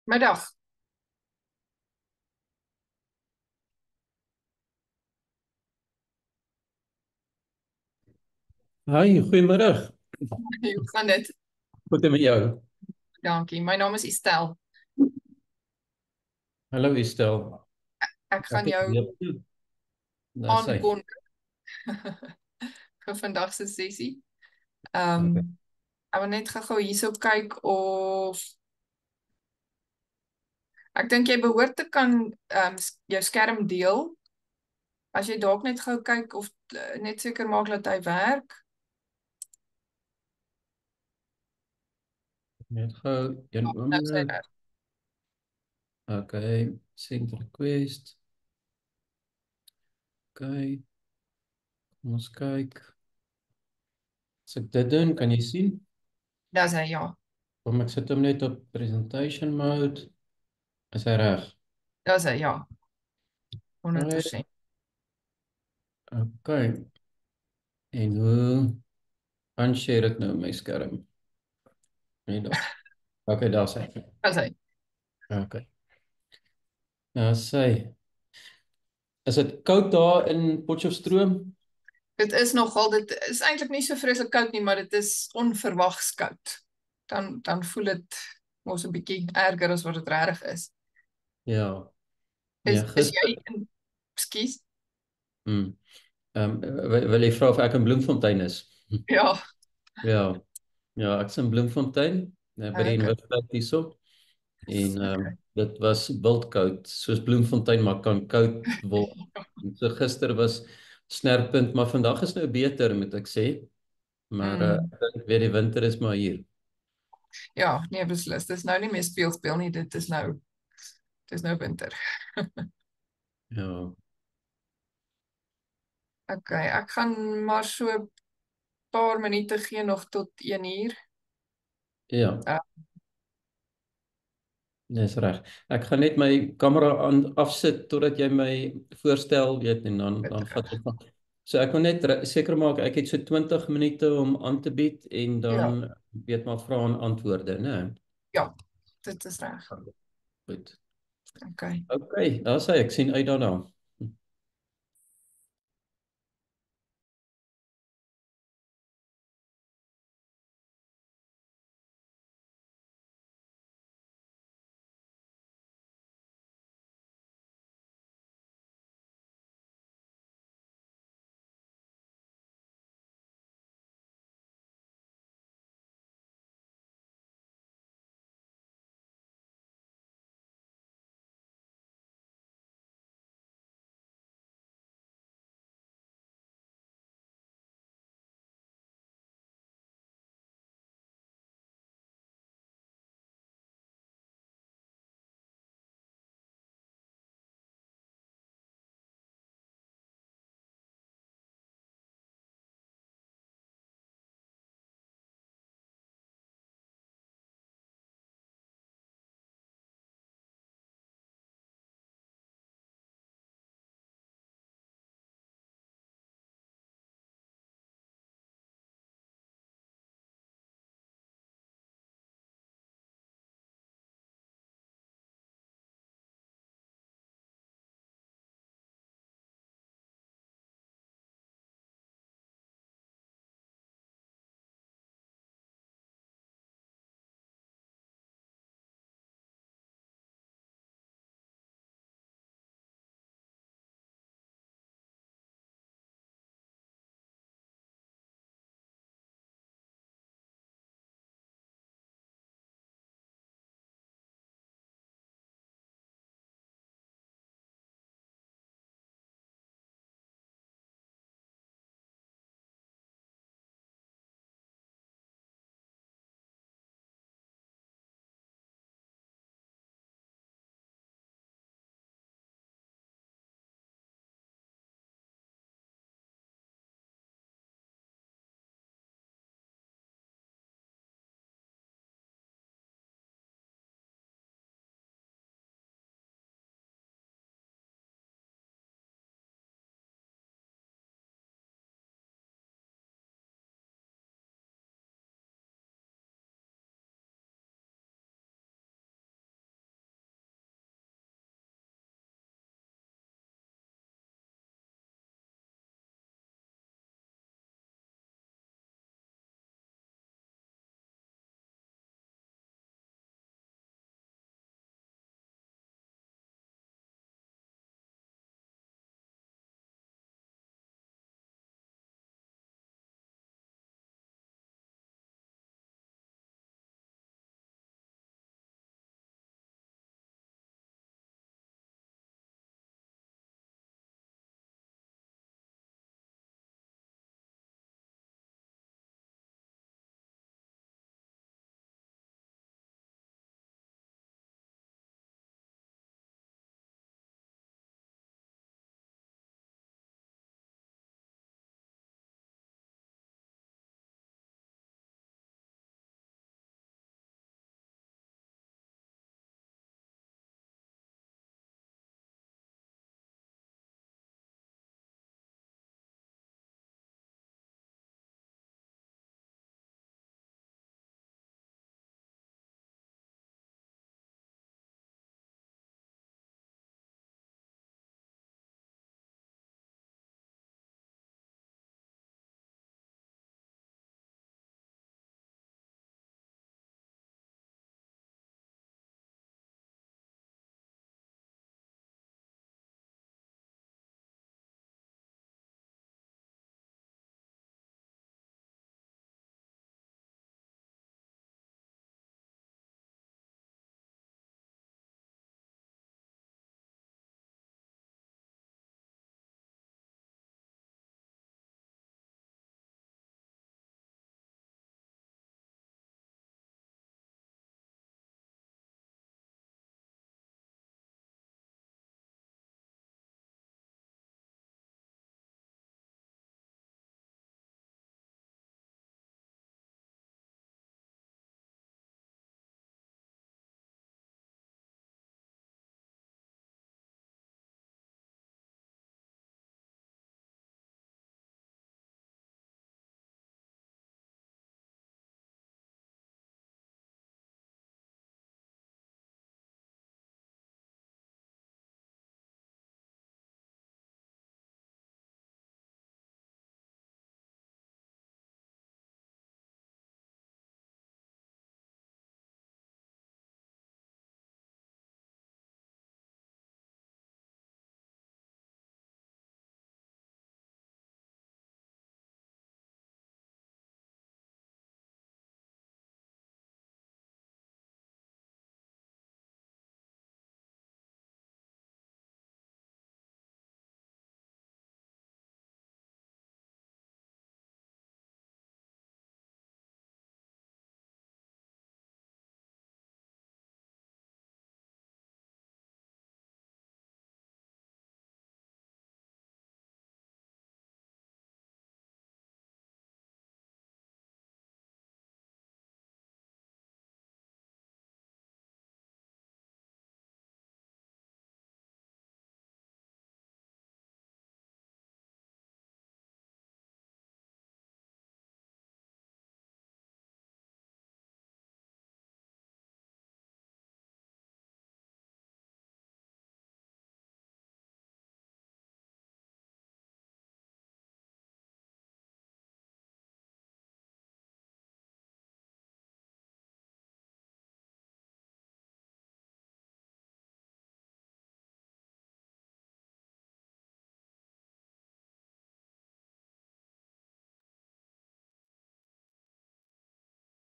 Middag. Hi, goedemiddag. Hoe gaan dit? Goed en met jou? Dankie. My naam is Estel. Hallo Estel. Ek Ek gaan het jou weer. Daar sê. aankondig vir vandag se sessie. Ehm Okay. ek wil net gou-gou hierso kyk of ek dink jy behoort te kan jou skerm deel. As jy dalk net gou kyk of net seker maak dat hy werk. Net gou een Nou sê oomblik. hy. Okay, send request. Okay, kom ons kyk. As ek dit doen, kan jy sien? Dis hy ja. Kom ek sit hom net op presentation mode. Is hy reg? Dis hy ja. Okay. 100%. Okay. En hoe unshare ek nou my skerm? Nee, daar. Okay, daar sê. Dis hy. Okay. Nou sê, is dit koud daar in Potchefstroom? Dit is eintlik nie so vreeslik koud nie, maar dit is onverwags koud. Dan voel dit mos 'n bietjie erger as wat dit regtig is. Ja. Is Nee, is jy gister. in Ekskuus? Hmm. Wil jy vra of ek in Bloemfontein is? Ja, Ja, ja, ek's in Bloemfontein, by die okay. universiteit hierso. En Okay. dit was wildkoud, soos Bloemfontein maar kan koud word. En so gister was snerpunt, maar vandag is nou beter, moet ek sê. Maar Mm, ek dink weer die winter is maar hier. ja, nee, beslis. Dis nou nie meer speel nie. Dis nou winter. Ja, Okay, ek gaan maar so 'n paar minute gee nog tot 1 uur. ja, Uh, dis reg. Ek gaan net my kamera aan afsit totdat jy my voorstel, weet, en dan vat Bitter. ek van. So ek wil net seker maak ek het so 20 minute om aan te bied en dan Ja, weet maar vrae en antwoorde, né? ja, dit is reg. Goed. Okay. Okay, daar sê ek sien uit daarna.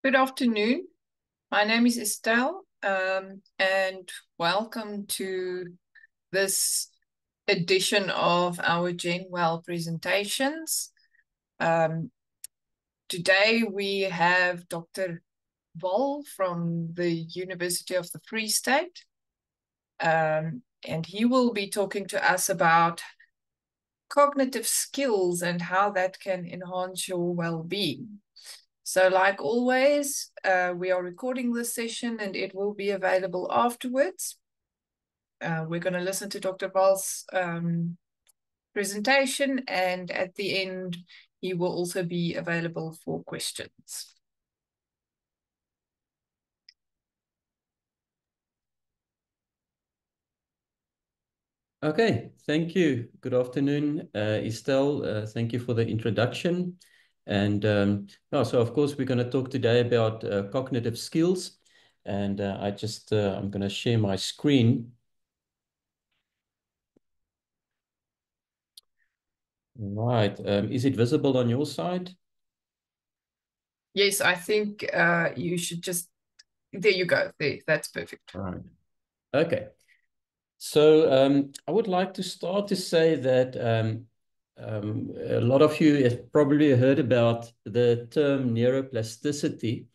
Good afternoon. My name is Estelle, and welcome to this edition of our GenWell presentations. Today we have Dr. Wal from the University of the Free State, and he will be talking to us about cognitive skills and how that can enhance your well-being. So like always, we are recording this session and it will be available afterwards. We're going to listen to Dr. Wal's presentation, and at the end, he will also be available for questions. Okay, thank you. Good afternoon, Estelle. Thank you for the introduction. And so of course, we're going to talk today about cognitive skills. And I'm going to share my screen. Right. Is it visible on your side? Yes, I think you should just, there you go. There, that's perfect. All right. Okay. So I would like to start to say that a lot of you have probably heard about the term neuroplasticity.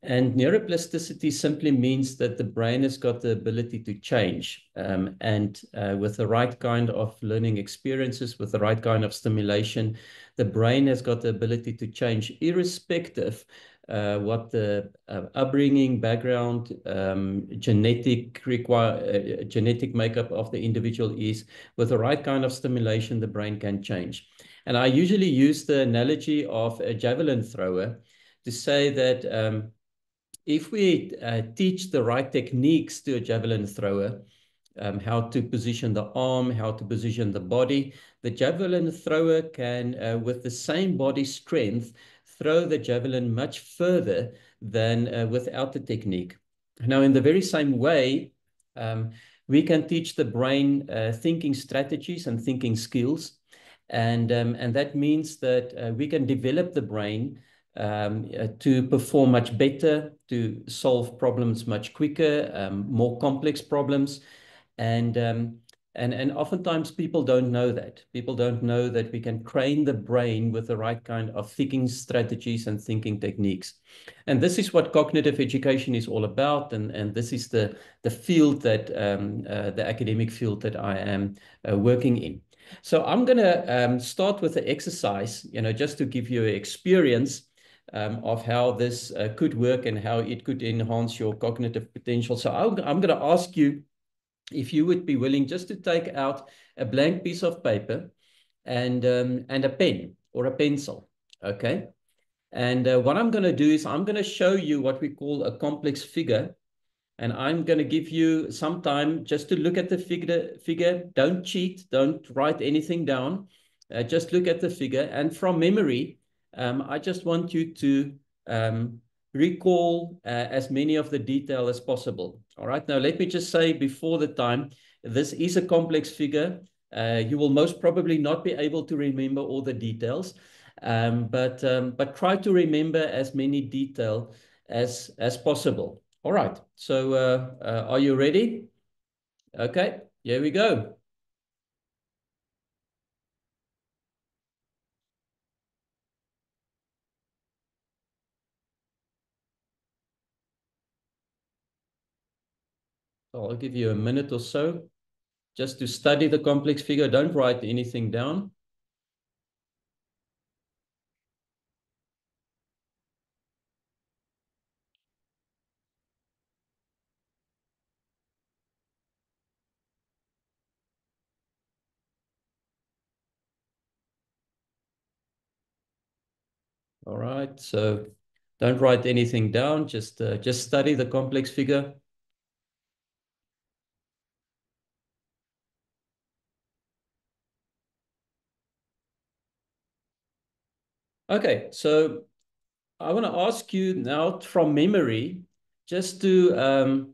And neuroplasticity simply means that the brain has got the ability to change. And with the right kind of learning experiences, with the right kind of stimulation, the brain has got the ability to change irrespective what the upbringing, background, genetic makeup of the individual is. With the right kind of stimulation, the brain can change. And I usually use the analogy of a javelin thrower to say that if we teach the right techniques to a javelin thrower, how to position the arm, how to position the body, the javelin thrower can, with the same body strength, throw the javelin much further than without the technique. Now, in the very same way, we can teach the brain thinking strategies and thinking skills. And that means that we can develop the brain to perform much better, to solve problems much quicker, more complex problems. And oftentimes people don't know that. People don't know that we can train the brain with the right kind of thinking strategies and thinking techniques. And this is what cognitive education is all about. And this is the field that, the academic field that I am working in. So I'm going to start with the exercise, just to give you an experience of how this could work and how it could enhance your cognitive potential. So I'm going to ask you if you would be willing just to take out a blank piece of paper and a pen or a pencil, okay? And what I'm going to do is I'm going to show you what we call a complex figure. And I'm going to give you some time just to look at the figure. Don't cheat. Don't write anything down. Just look at the figure. And from memory, I just want you to recall as many of the detail as possible. All right. Now, let me just say before the time, this is a complex figure. You will most probably not be able to remember all the details, but try to remember as many detail as possible. All right. So are you ready? Okay. Here we go. So I'll give you a minute or so just to study the complex figure. Don't write anything down. All right. So don't write anything down. Just study the complex figure. Okay. So I want to ask you now from memory, just to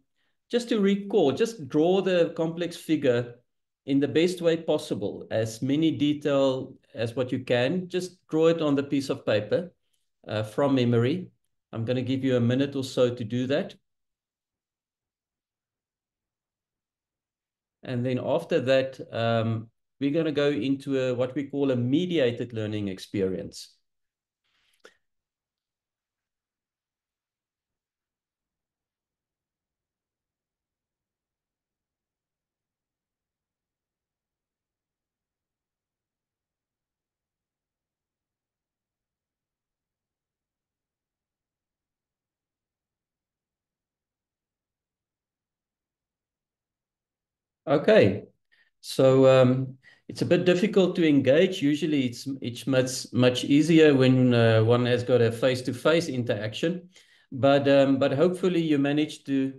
recall, just draw the complex figure in the best way possible, as many detail as what you can. Just draw it on the piece of paper from memory. I'm going to give you a minute or so to do that. And then after that, we're going to go into what we call a mediated learning experience. Okay, so it's a bit difficult to engage. Usually it's much easier when one has got a face-to-face interaction, but hopefully you managed to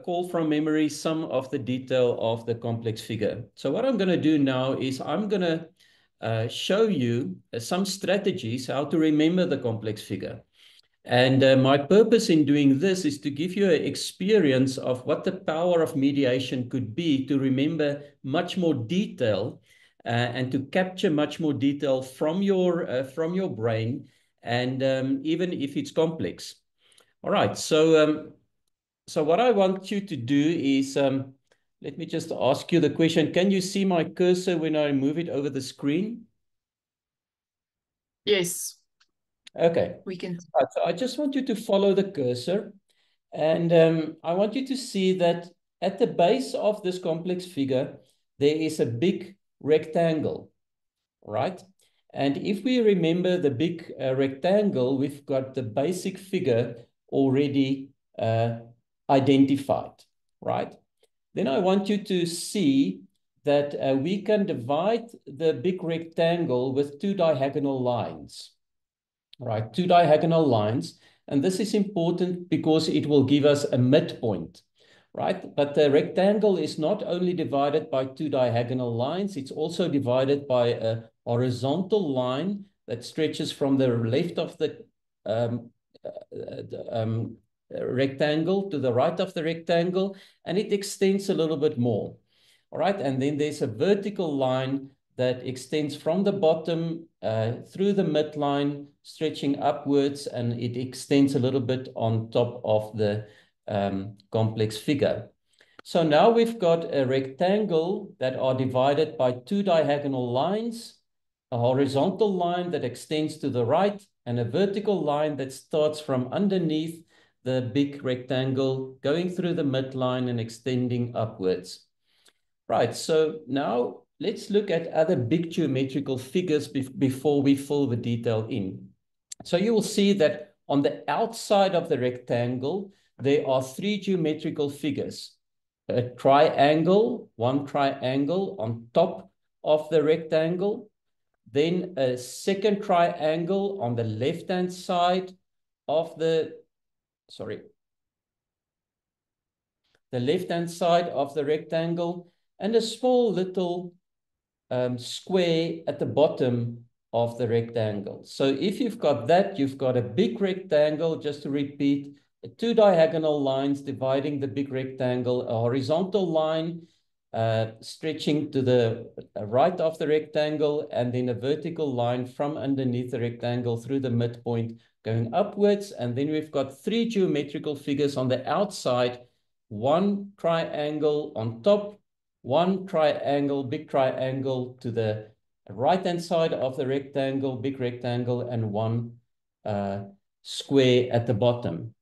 call from memory some of the detail of the complex figure. So what I'm going to do now is I'm going to show you some strategies how to remember the complex figure. And my purpose in doing this is to give you an experience of what the power of mediation could be to remember much more detail and to capture much more detail from your brain, and even if it's complex. All right, so what I want you to do is, let me just ask you the question. Can you see my cursor when I move it over the screen? Yes. Okay. We can. Right, so I just want you to follow the cursor, and I want you to see that at the base of this complex figure, there is a big rectangle, right? And if we remember the big rectangle, we've got the basic figure already identified, right? Then I want you to see that we can divide the big rectangle with two diagonal lines, right? Two diagonal lines. And this is important because it will give us a midpoint, right? But the rectangle is not only divided by two diagonal lines, it's also divided by a horizontal line that stretches from the left of the rectangle to the right of the rectangle, and it extends a little bit more. All right, and then there's a vertical line that extends from the bottom through the midline, stretching upwards, and it extends a little bit on top of the complex figure. So now we've got a rectangle that are divided by two diagonal lines, a horizontal line that extends to the right, and a vertical line that starts from underneath the big rectangle, going through the midline and extending upwards. Right, so now let's look at other big geometrical figures before we fill the detail in. So you will see that on the outside of the rectangle, there are three geometrical figures. A triangle, one triangle on top of the rectangle, then a second triangle on the left-hand side of the left-hand side of the rectangle, and a small little square at the bottom of the rectangle. So if you've got that, you've got a big rectangle, just to repeat, two diagonal lines dividing the big rectangle, a horizontal line stretching to the right of the rectangle, and then a vertical line from underneath the rectangle through the midpoint going upwards. And then we've got three geometrical figures on the outside, one triangle on top, one triangle, big triangle to the right-hand side of the rectangle, big rectangle, and one square at the bottom.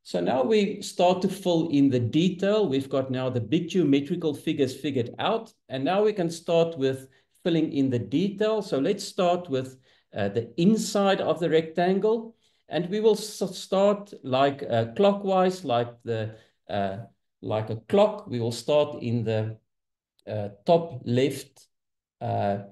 So now we start to fill in the detail. We've got now the big geometrical figures figured out, and now we can start with filling in the detail. So let's start with the inside of the rectangle, and we will start like clockwise, like a clock. We will start in the top left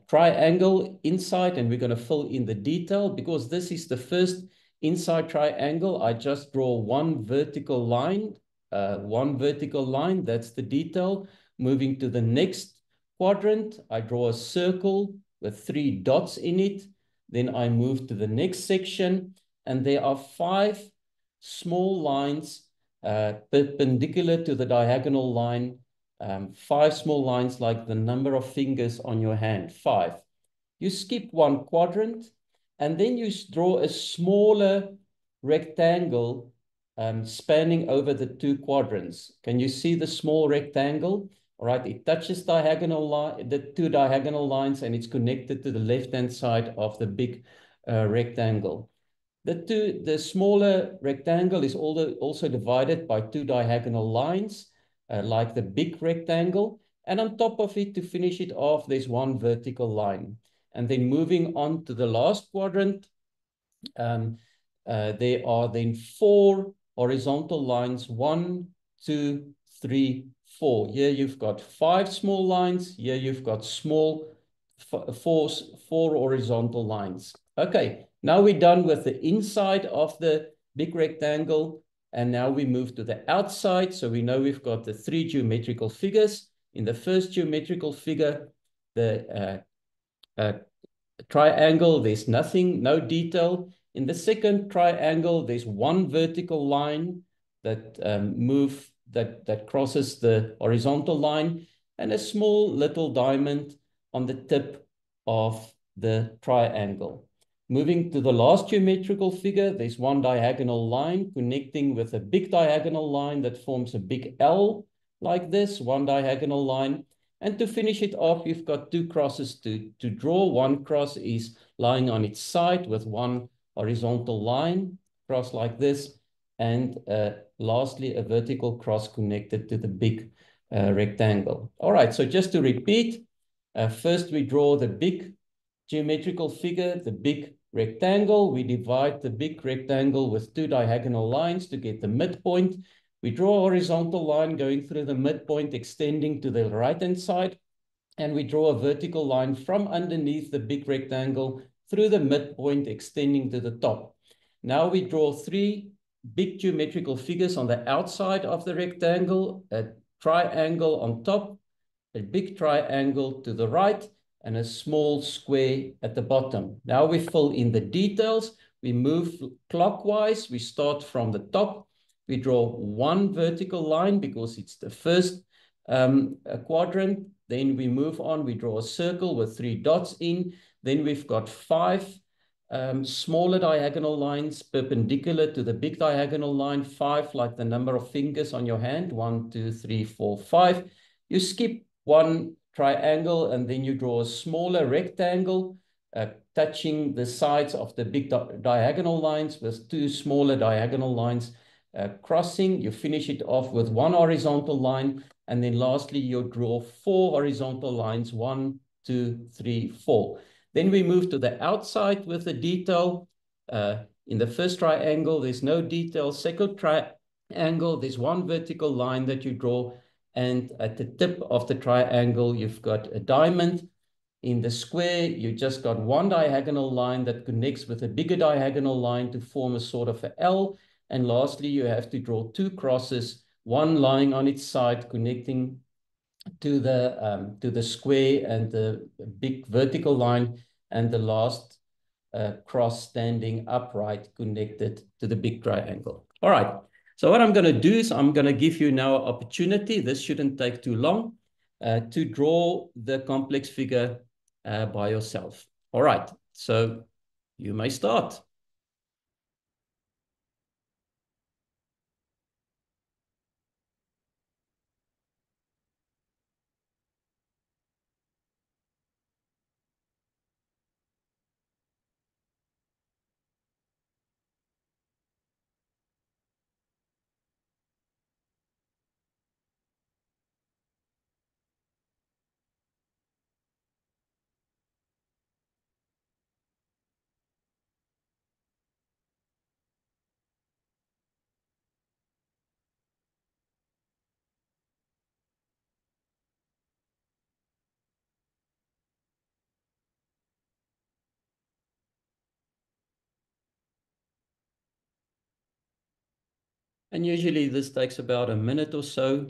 triangle inside, and we're going to fill in the detail. Because this is the first inside triangle, I just draw one vertical line, that's the detail. Moving to the next quadrant, I draw a circle with three dots in it. Then I move to the next section, and there are five small lines perpendicular to the diagonal line. Five small lines like the number of fingers on your hand, 5. You skip one quadrant, and then you draw a smaller rectangle spanning over the two quadrants. Can you see the small rectangle? All right, it touches diagonal line, the two diagonal lines, and it's connected to the left-hand side of the big rectangle. The smaller rectangle is also divided by two diagonal lines, like the big rectangle. And on top of it, to finish it off, there's one vertical line. And then moving on to the last quadrant, there are then four horizontal lines, 1, 2, 3, 4. Here you've got 5 small lines. Here you've got four horizontal lines. Okay, now we're done with the inside of the big rectangle. And now we move to the outside. So we know we've got the 3 geometrical figures. In the first geometrical figure, the triangle, there's nothing, no detail. In the second triangle, there's one vertical line that that crosses the horizontal line, and a small little diamond on the tip of the triangle. Moving to the last geometrical figure, there's one diagonal line connecting with a big diagonal line that forms a big L like this, one diagonal line. And to finish it off, you've got 2 crosses to draw. One cross is lying on its side with one horizontal line, cross like this. And lastly, a vertical cross connected to the big rectangle. All right, so just to repeat, first we draw the big geometrical figure, the big rectangle. We divide the big rectangle with 2 diagonal lines to get the midpoint. We draw a horizontal line going through the midpoint, extending to the right-hand side. And we draw a vertical line from underneath the big rectangle through the midpoint, extending to the top. Now we draw 3 big geometrical figures on the outside of the rectangle, a triangle on top, a big triangle to the right, and a small square at the bottom. Now we fill in the details. We move clockwise. We start from the top. We draw one vertical line because it's the first quadrant. Then we move on. We draw a circle with 3 dots in. Then we've got 5 smaller diagonal lines perpendicular to the big diagonal line, 5 like the number of fingers on your hand, 1, 2, 3, 4, 5. You skip one triangle and then you draw a smaller rectangle touching the sides of the big diagonal lines with 2 smaller diagonal lines crossing. You finish it off with one horizontal line, and then lastly you draw 4 horizontal lines, 1, 2, 3, 4. Then we move to the outside with the detail. In the first triangle, there's no detail. Second triangle, there's one vertical line that you draw. And at the tip of the triangle, you've got a diamond. In the square, you just got one diagonal line that connects with a bigger diagonal line to form a sort of a L. And lastly, you have to draw 2 crosses, one lying on its side connecting to the square and the big vertical line, and the last cross standing upright connected to the big triangle. All right. So what I'm going to do is I'm going to give you now an opportunity. This shouldn't take too long to draw the complex figure by yourself. All right. So you may start. And usually this takes about a minute or so.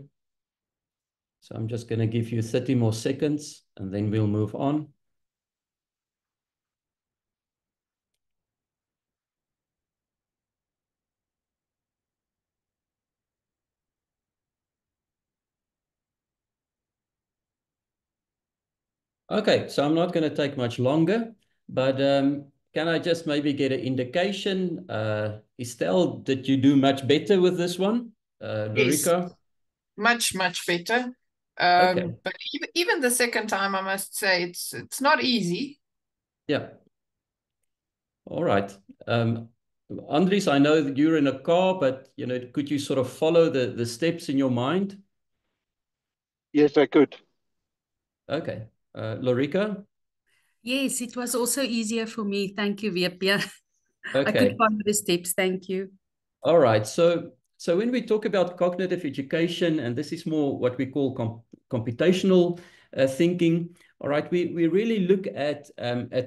So I'm just going to give you 30 more seconds and then we'll move on. Okay, so I'm not going to take much longer, but can I just maybe get an indication? Estelle, did you do much better with this one? Yes, Lorica? much, much better. Okay. But even the second time, I must say, it's not easy. Yeah. All right. Andries, I know that you're in a car, but could you sort of follow the steps in your mind? Yes, I could. Okay. Lorica? Yes, it was also easier for me. Thank you, Wiepie. I could Okay. follow the steps. Thank you. All right. So when we talk about cognitive education, and this is more what we call computational thinking, all right, we really look at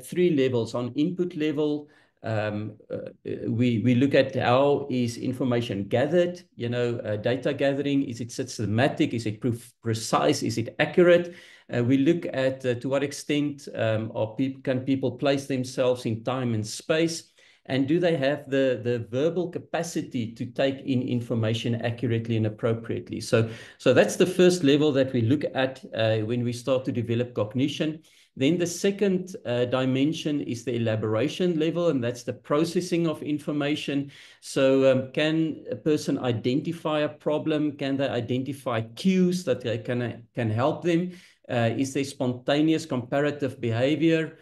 three levels. On input level, we look at how is information gathered, data gathering. Is it systematic? Is it precise? Is it accurate? We look at to what extent can people place themselves in time and space, and do they have the verbal capacity to take in information accurately and appropriately? So that's the first level that we look at when we start to develop cognition. Then the second dimension is the elaboration level, and that's the processing of information. So can a person identify a problem? Can they identify cues that they can help them? Is there spontaneous comparative behavior?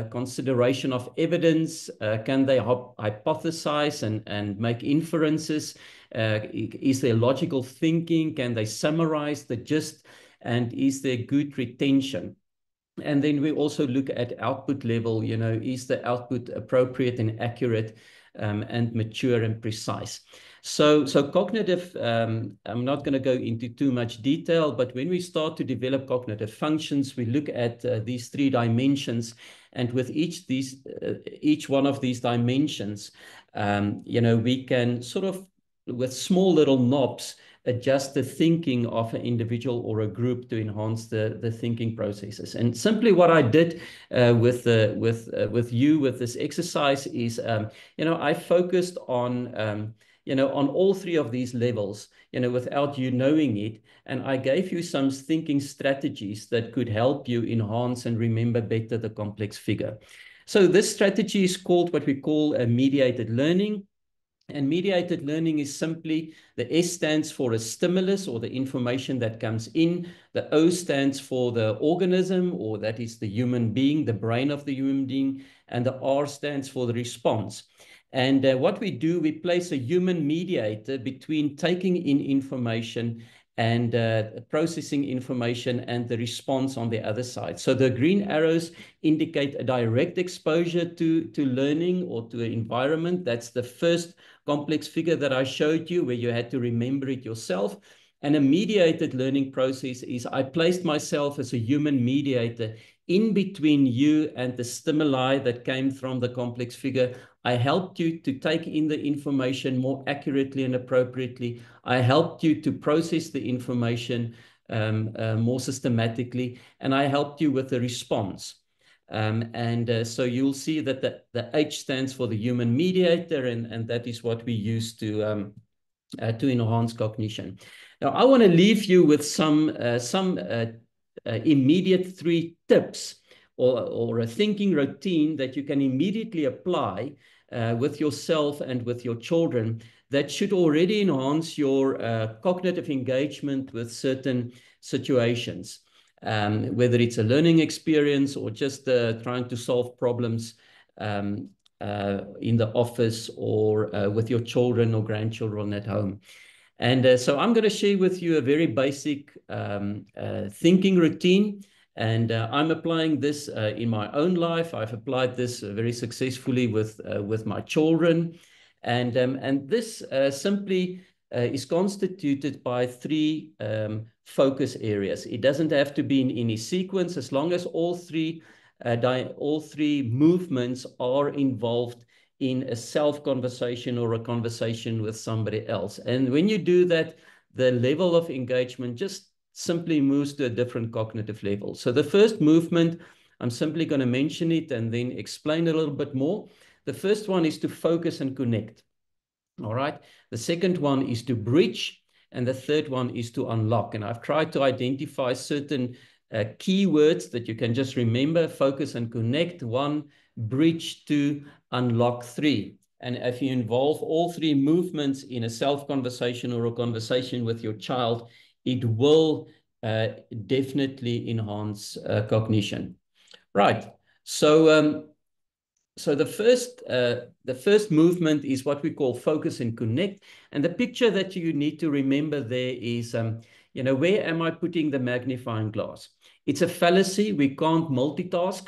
Consideration of evidence? Can they hypothesize and make inferences? Is there logical thinking? Can they summarize the gist? And is there good retention? And then we also look at output level. Is the output appropriate and accurate and mature and precise? So cognitive, I'm not going to go into too much detail, but when we start to develop cognitive functions, we look at these three dimensions, and with each one of these dimensions, we can sort of, with small little knobs, adjust the thinking of an individual or a group to enhance the thinking processes. And simply what I did with this exercise is, I focused on all three of these levels, without you knowing it. And I gave you some thinking strategies that could help you enhance and remember better the complex figure. So this strategy is called what we call a mediated learning. And mediated learning is simply, the S stands for a stimulus, or the information that comes in. The O stands for the organism, or that is the human being, the brain of the human being. And the R stands for the response. And what we do, we place a human mediator between taking in information and processing information and the response on the other side. So the green arrows indicate a direct exposure to learning or to an environment. That's the first complex figure that I showed you, where you had to remember it yourself. And a mediated learning process is, I placed myself as a human mediator in between you and the stimuli that came from the complex figure. I helped you to take in the information more accurately and appropriately. I helped you to process the information more systematically, and I helped you with the response. So you'll see that the H stands for the human mediator, and that is what we use to enhance cognition. Now, I want to leave you with some immediate 3 tips or a thinking routine that you can immediately apply with yourself and with your children, that should already enhance your cognitive engagement with certain situations, whether it's a learning experience or just trying to solve problems in the office, or with your children or grandchildren at home. And so I'm going to share with you a very basic thinking routine. And I'm applying this in my own life. I've applied this very successfully with my children. And this simply is constituted by 3 focus areas. It doesn't have to be in any sequence, as long as all three movements are involved in a self-conversation or a conversation with somebody else. And when you do that, the level of engagement just simply moves to a different cognitive level. So the first movement, I'm simply going to mention it and then explain a little bit more. The first one is to focus and connect. All right. The second one is to bridge. And the third one is to unlock. And I've tried to identify certain keywords that you can just remember: focus and connect, 1, bridge 2, unlock 3. And if you involve all 3 movements in a self-conversation or a conversation with your child, it will definitely enhance cognition. Right. So so the first movement is what we call focus and connect. And the picture that you need to remember there is, you know, where am I putting the magnifying glass? It's a fallacy. We can't multitask.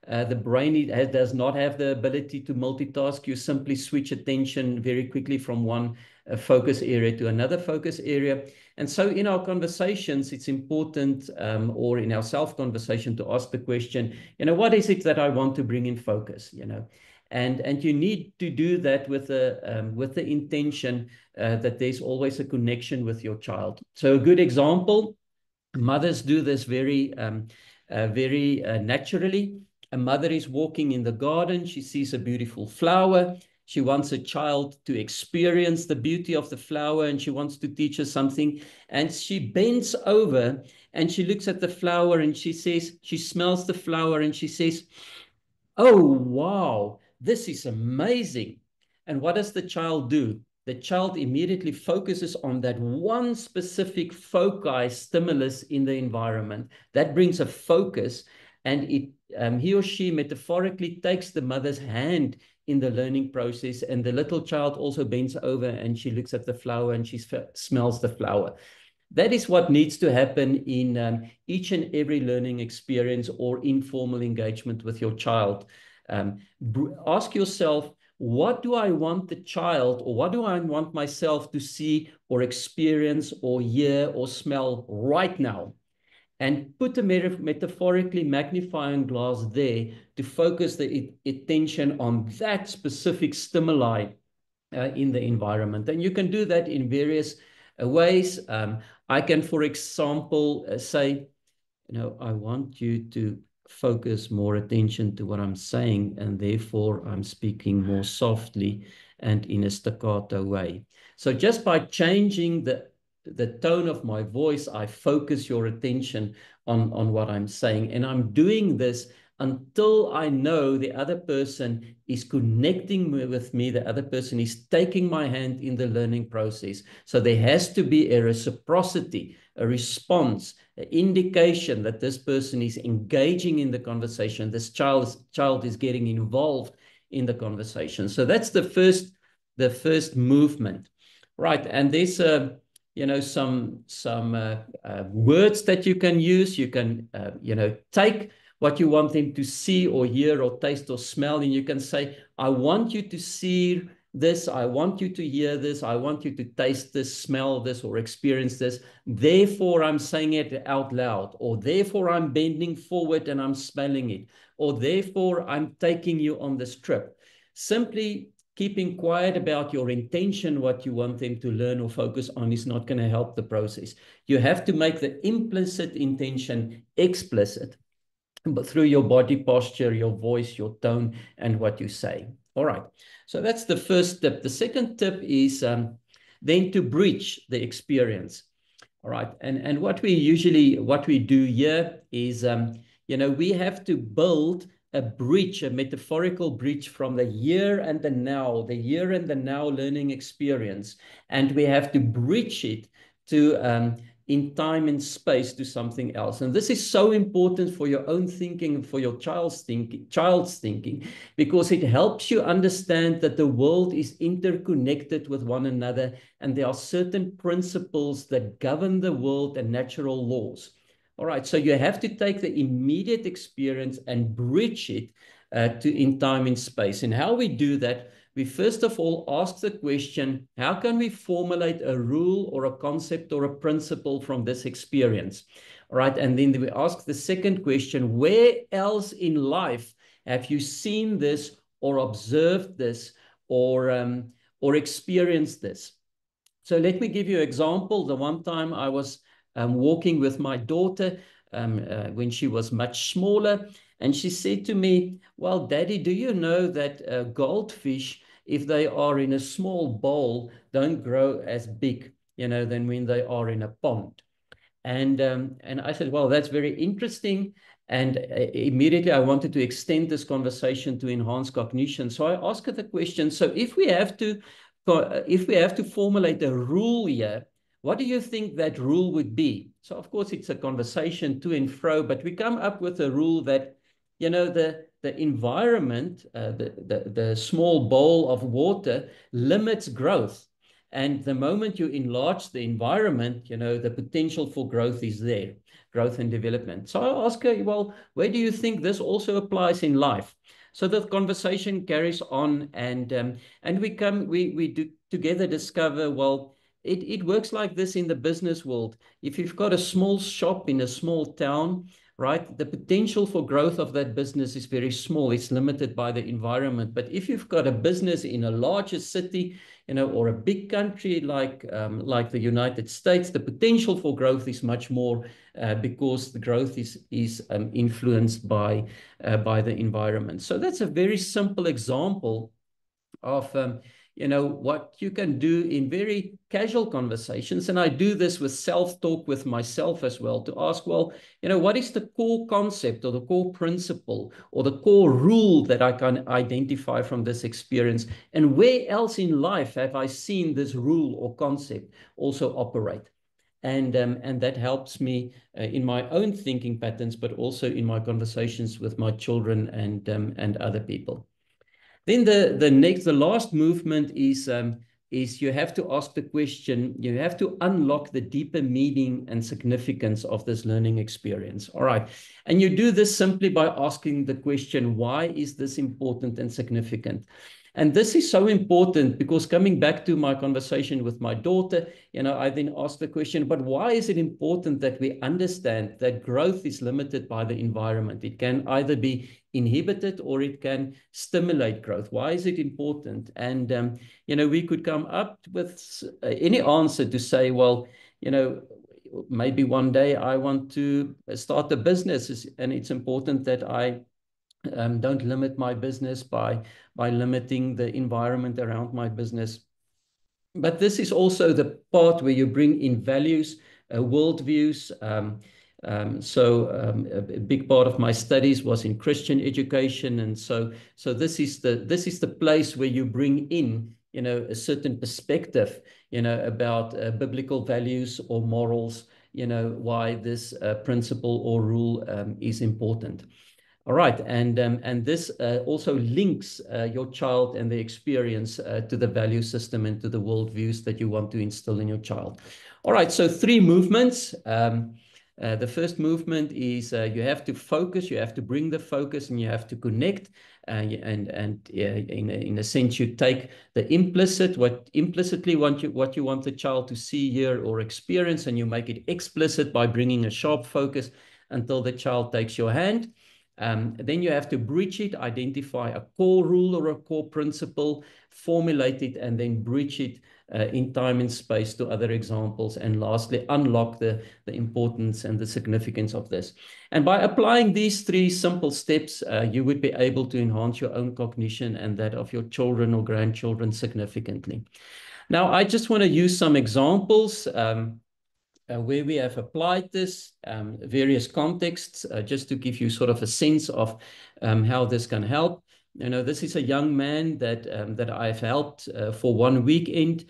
The brain does not have the ability to multitask. You simply switch attention very quickly from one focus area to another focus area. And so in our conversations, it's important, or in our self-conversation, to ask the question, you know, what is it that I want to bring in focus, you know? And you need to do that with the intention that there's always a connection with your child. So a good example, mothers do this very naturally. A mother is walking in the garden. She sees a beautiful flower. She wants a child to experience the beauty of the flower, and she wants to teach her something. And she bends over and she looks at the flower and she says, she smells the flower and she says, "Oh, wow, this is amazing." And what does the child do? The child immediately focuses on that one specific foci stimulus in the environment. That brings a focus, and he or she metaphorically takes the mother's hand in the learning process, and the little child also bends over and she looks at the flower and she smells the flower. That is what needs to happen in each and every learning experience or informal engagement with your child. Ask yourself, what do I want the child, or what do I want myself to see or experience or hear or smell right now? And put a metaphorically magnifying glass there to focus the attention on that specific stimuli in the environment. And you can do that in various ways. I can, for example, say, you know, I want you to focus more attention to what I'm saying, and therefore I'm speaking more softly and in a staccato way. So just by changing the tone of my voice, I focus your attention on what I'm saying. And I'm doing this until I know the other person is connecting with me, the other person is taking my hand in the learning process. So there has to be a reciprocity, a response, an indication that this person is engaging in the conversation. This child is getting involved in the conversation. So that's the first movement, right? And there's you know, some words that you can use. You can you know, take what you want them to see or hear or taste or smell, and you can say, I want you to see this, I want you to hear this, I want you to taste this, smell this, or experience this. Therefore, I'm saying it out loud, or therefore I'm bending forward and I'm smelling it, or therefore I'm taking you on this trip. Simply keeping quiet about your intention, what you want them to learn or focus on, is not going to help the process. You have to make the implicit intention explicit, but through your body posture, your voice, your tone, and what you say. All right. So that's the first tip. The second tip is then to bridge the experience. All right. And what we do here is, you know, we have to build a bridge, a metaphorical bridge from the here and the now learning experience. And we have to bridge it to in time and space to something else. And this is so important for your own thinking and for your child's thinking, because it helps you understand that the world is interconnected with one another, and there are certain principles that govern the world and natural laws. All right, so you have to take the immediate experience and bridge it to in time and space. And how we do that, we first of all ask the question, how can we formulate a rule or a concept or a principle from this experience? All right, and then we ask the second question, where else in life have you seen this or observed this or experienced this? So let me give you an example. The one time I was walking with my daughter when she was much smaller, and she said to me, well, Daddy, do you know that goldfish, if they are in a small bowl, don't grow as big, you know, than when they are in a pond? And I said, well, that's very interesting. And immediately I wanted to extend this conversation to enhance cognition. So I asked her the question, so if we have to formulate a rule here, what do you think that rule would be? So of course it's a conversation to and fro, but we come up with a rule that, you know, the environment, the small bowl of water limits growth. And the moment you enlarge the environment, you know, the potential for growth is there, growth and development. So I ask her, well, where do you think this also applies in life? So the conversation carries on, and we do together discover, well, it works like this in the business world. If you've got a small shop in a small town, right, the potential for growth of that business is very small. It's limited by the environment. But if you've got a business in a larger city, you know, or a big country like the United States, the potential for growth is much more because the growth is influenced by the environment. So that's a very simple example of you know, what you can do in very casual conversations. And I do this with self-talk with myself as well, to ask, well, you know, what is the core concept or the core principle or the core rule that I can identify from this experience? And where else in life have I seen this rule or concept also operate? And that helps me in my own thinking patterns, but also in my conversations with my children and other people. Then the last movement is you have to ask the question, you have to unlock the deeper meaning and significance of this learning experience. All right. And you do this simply by asking the question, why is this important and significant? And this is so important because, coming back to my conversation with my daughter, you know, I then asked the question, but why is it important that we understand that growth is limited by the environment? It can either be inhibited or it can stimulate growth. Why is it important? And, you know, we could come up with any answer to say, well, you know, maybe one day I want to start a business, and it's important that I don't limit my business by limiting the environment around my business. But this is also the part where you bring in values, worldviews. A big part of my studies was in Christian education, and so this is the place where you bring in, you know, a certain perspective, you know, about biblical values or morals, you know, why this principle or rule is important. All right, and this also links your child and the experience to the value system and to the worldviews that you want to instill in your child. All right, so 3 movements. The first movement is you have to focus, you have to bring the focus, and you have to connect. In a sense, you take the implicit, what you want the child to see, hear, or experience, and you make it explicit by bringing a sharp focus until the child takes your hand. Then you have to bridge it, identify a core rule or a core principle, formulate it, and then bridge it in time and space to other examples. And lastly, unlock the importance and the significance of this. And by applying these 3 simple steps, you would be able to enhance your own cognition and that of your children or grandchildren significantly. Now, I just want to use some examples where we have applied this, various contexts, just to give you sort of a sense of how this can help. You know, this is a young man that I've helped for one weekend.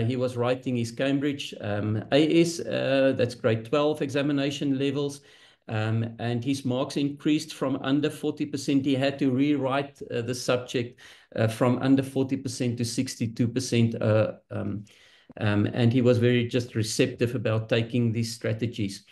He was writing his Cambridge AS, that's grade 12 examination levels, and his marks increased from under 40%. He had to rewrite the subject from under 40% to 62%. And he was very just receptive about taking these strategies.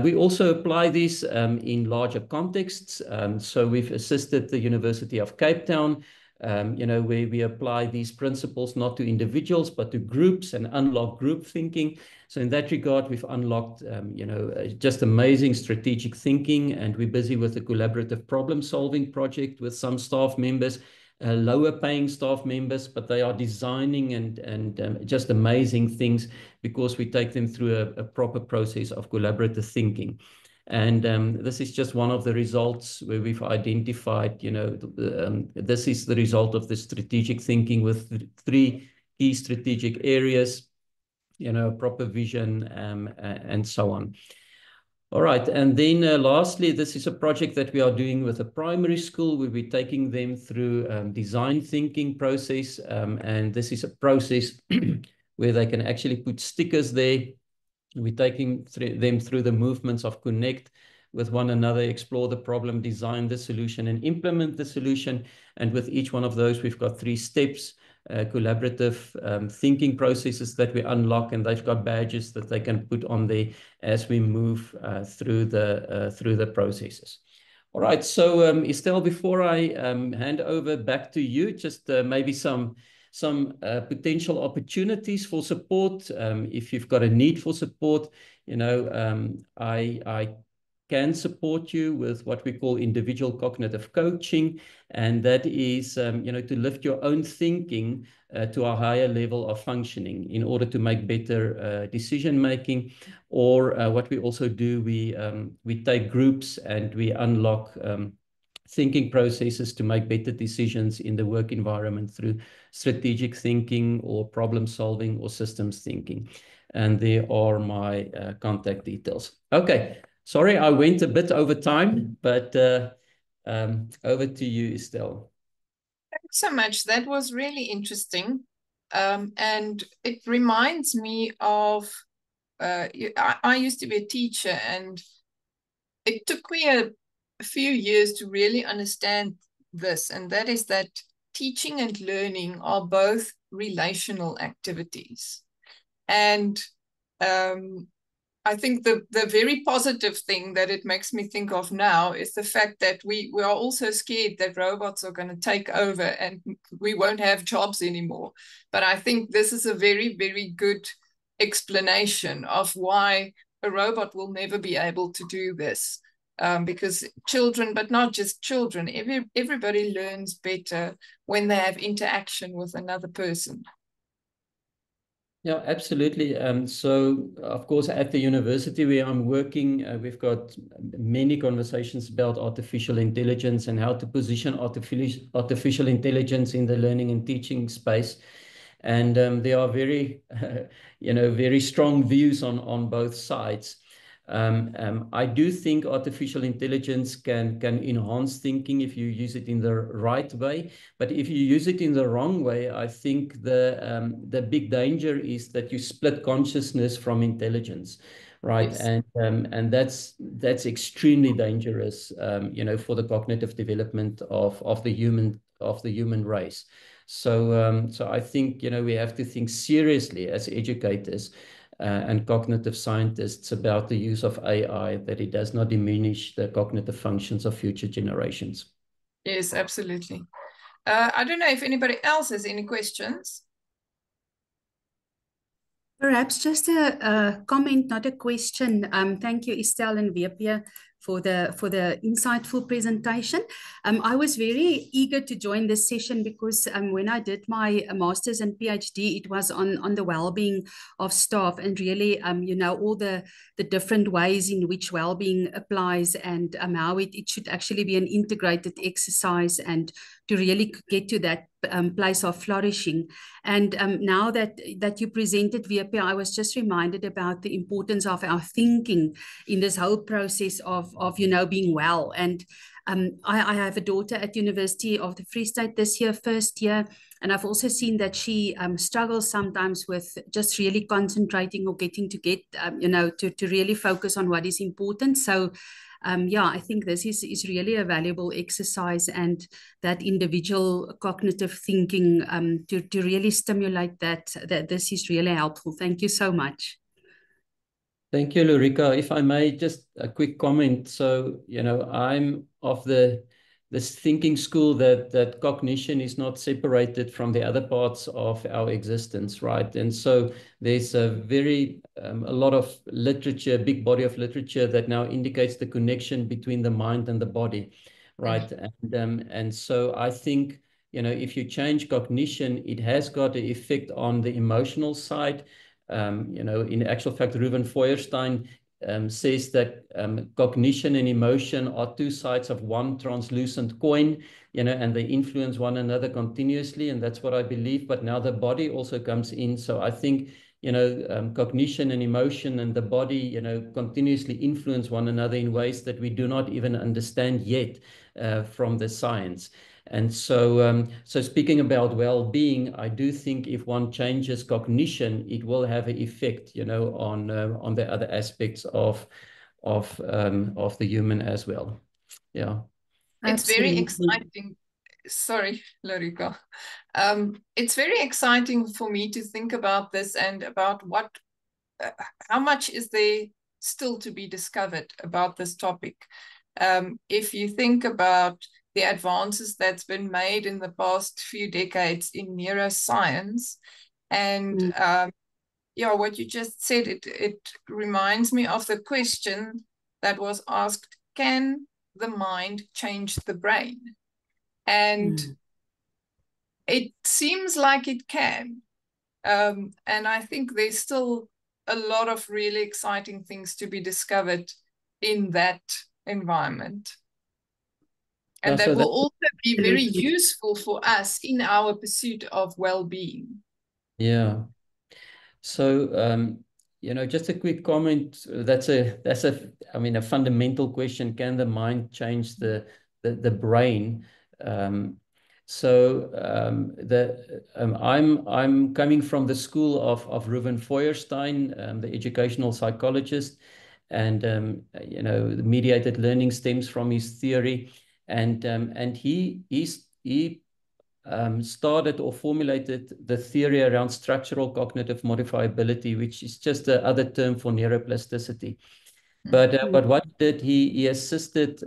We also apply these in larger contexts. So we've assisted the University of Cape Town, you know, where we apply these principles not to individuals, but to groups and unlock group thinking. So in that regard, we've unlocked, you know, just amazing strategic thinking. And we're busy with a collaborative problem-solving project with some staff members, lower paying staff members, but they are designing and just amazing things because we take them through a proper process of collaborative thinking. And this is just one of the results where we've identified, you know, this is the result of the strategic thinking with 3 key strategic areas, you know, proper vision and so on. All right, and then lastly, this is a project that we are doing with a primary school. We'll be taking them through design thinking process, and this is a process where they can actually put stickers there. We're taking them through the movements of connect with one another, explore the problem, design the solution, and implement the solution. And with each one of those, we've got 3 steps. Collaborative thinking processes that we unlock, and they've got badges that they can put on there as we move through the processes. All right, so Estelle, before I hand over back to you, just maybe some potential opportunities for support. If you've got a need for support, I can support you with what we call individual cognitive coaching, and that is, to lift your own thinking to a higher level of functioning in order to make better decision making. Or what we also do, we take groups and we unlock thinking processes to make better decisions in the work environment through strategic thinking or problem solving or systems thinking. And there are my contact details. Okay. Sorry, I went a bit over time, but over to you, Estelle. Thanks so much. That was really interesting. And it reminds me of, I used to be a teacher, and it took me a few years to really understand this, and that is that teaching and learning are both relational activities. And I think the very positive thing that it makes me think of now is the fact that we are also scared that robots are going to take over and we won't have jobs anymore. But I think this is a very, very good explanation of why a robot will never be able to do this. Because children, but not just children, everybody learns better when they have interaction with another person. Yeah, absolutely. So, of course, at the university where I'm working, we've got many conversations about artificial intelligence and how to position artificial intelligence in the learning and teaching space. And there are very, very strong views on both sides. I do think artificial intelligence can enhance thinking if you use it in the right way. But if you use it in the wrong way, I think the big danger is that you split consciousness from intelligence, right? Yes. And that's extremely dangerous, for the cognitive development of the human race. So I think we have to think seriously as educators and cognitive scientists about the use of AI, that it does not diminish the cognitive functions of future generations. Yes, absolutely. I don't know if anybody else has any questions. Perhaps just a comment, not a question. Thank you, Estelle and Wiepie, for the insightful presentation. I was very eager to join this session because when I did my master's and PhD, it was on the well-being of staff, and really, all the different ways in which well-being applies, and how it should actually be an integrated exercise, and to really get to that place of flourishing. And now that you presented, Wiepie, I was just reminded about the importance of our thinking in this whole process of being well. And I have a daughter at University of the Free State this year, first year, and I've also seen that she struggles sometimes with just really concentrating or to really focus on what is important. So I think this is really a valuable exercise, and that individual cognitive thinking to really stimulate that this is really helpful. Thank you so much. Thank you, Lurika. If I may, just a quick comment. So, I'm of this thinking school that cognition is not separated from the other parts of our existence, right? And so there's a lot of literature, big body of literature that now indicates the connection between the mind and the body, right? And so I think, if you change cognition, it has got an effect on the emotional side. In actual fact, Reuven Feuerstein says that cognition and emotion are two sides of one translucent coin, and they influence one another continuously, and that's what I believe. But now the body also comes in. So I think, cognition and emotion and the body, continuously influence one another in ways that we do not even understand yet from the science. And so, so speaking about well-being, I do think if one changes cognition, it will have an effect, on the other aspects of the human as well. Yeah. It's very Absolutely. exciting. Sorry, Lorica. It's very exciting for me to think about this and about how much is there still to be discovered about this topic. If you think about the advances that's been made in the past few decades in neuroscience, and yeah, what you just said, it reminds me of the question that was asked, can the mind change the brain? And it seems like it can. And I think there's still a lot of really exciting things to be discovered in that environment. And that will also be very useful for us in our pursuit of well-being. Yeah. So, just a quick comment. That's a fundamental question. Can the mind change the brain? I'm coming from the school of Reuven Feuerstein, the educational psychologist, and the mediated learning stems from his theory, and he started or formulated the theory around structural cognitive modifiability, which is just the other term for neuroplasticity. But what did he assisted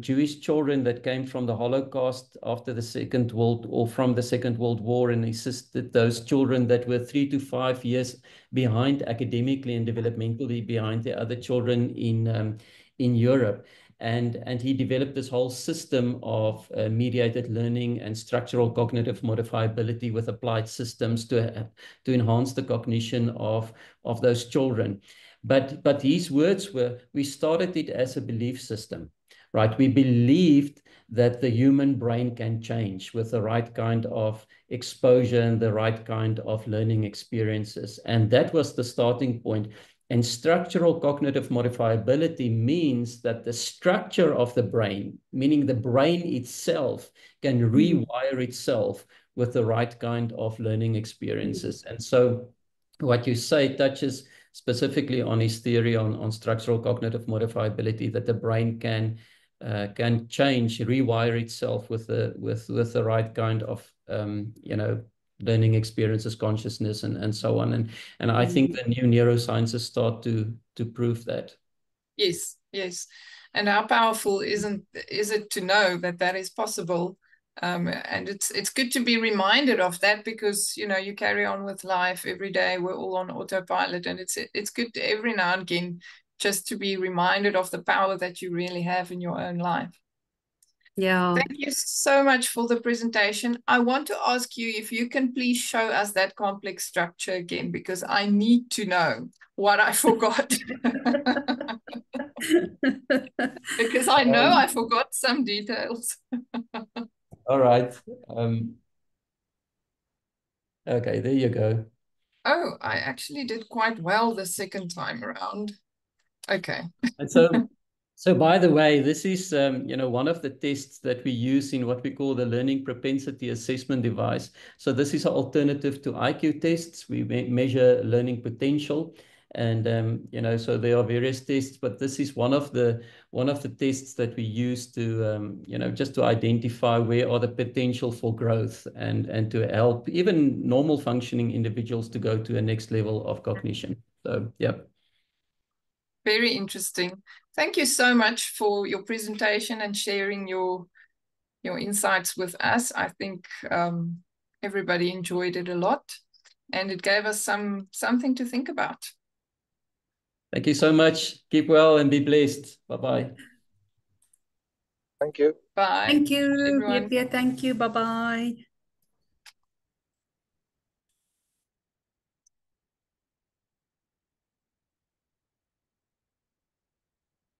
Jewish children that came from the Holocaust after the from the Second World War, and assisted those children that were 3 to 5 years behind academically and developmentally behind the other children in Europe. And he developed this whole system of mediated learning and structural cognitive modifiability with applied systems to enhance the cognition of those children. But his words were, we started it as a belief system, right? We believed that the human brain can change with the right kind of exposure and the right kind of learning experiences. And that was the starting point. And structural cognitive modifiability means that the structure of the brain, meaning the brain itself, can rewire itself with the right kind of learning experiences. And so what you say touches specifically on his theory on structural cognitive modifiability, that the brain can change, rewire itself with the right kind of learning experiences, consciousness, and so on. And I think the new neurosciences start to prove that. Yes, yes. And how powerful is it to know that that is possible? And it's good to be reminded of that, because you carry on with life every day. We're all on autopilot, and it's good to every now and again just to be reminded of the power that you really have in your own life. Yeah. Thank you so much for the presentation. I want to ask you if you can please show us that complex structure again, because I need to know what I forgot. Because I know I forgot some details. All right. Okay, there you go. Oh, I actually did quite well the second time around. Okay. And so by the way, this is one of the tests that we use in what we call the learning propensity assessment device. So this is an alternative to IQ tests. We measure learning potential, and so there are various tests, but this is one of the tests that we use to just to identify where are the potential for growth and to help even normal functioning individuals to go to a next level of cognition. So yeah. Very interesting. Thank you so much for your presentation and sharing your insights with us. I think everybody enjoyed it a lot, and it gave us something to think about. Thank you so much. Keep well and be blessed. Bye-bye. Thank you. Bye. Thank you, everyone. Vipia. Thank you. Bye-bye.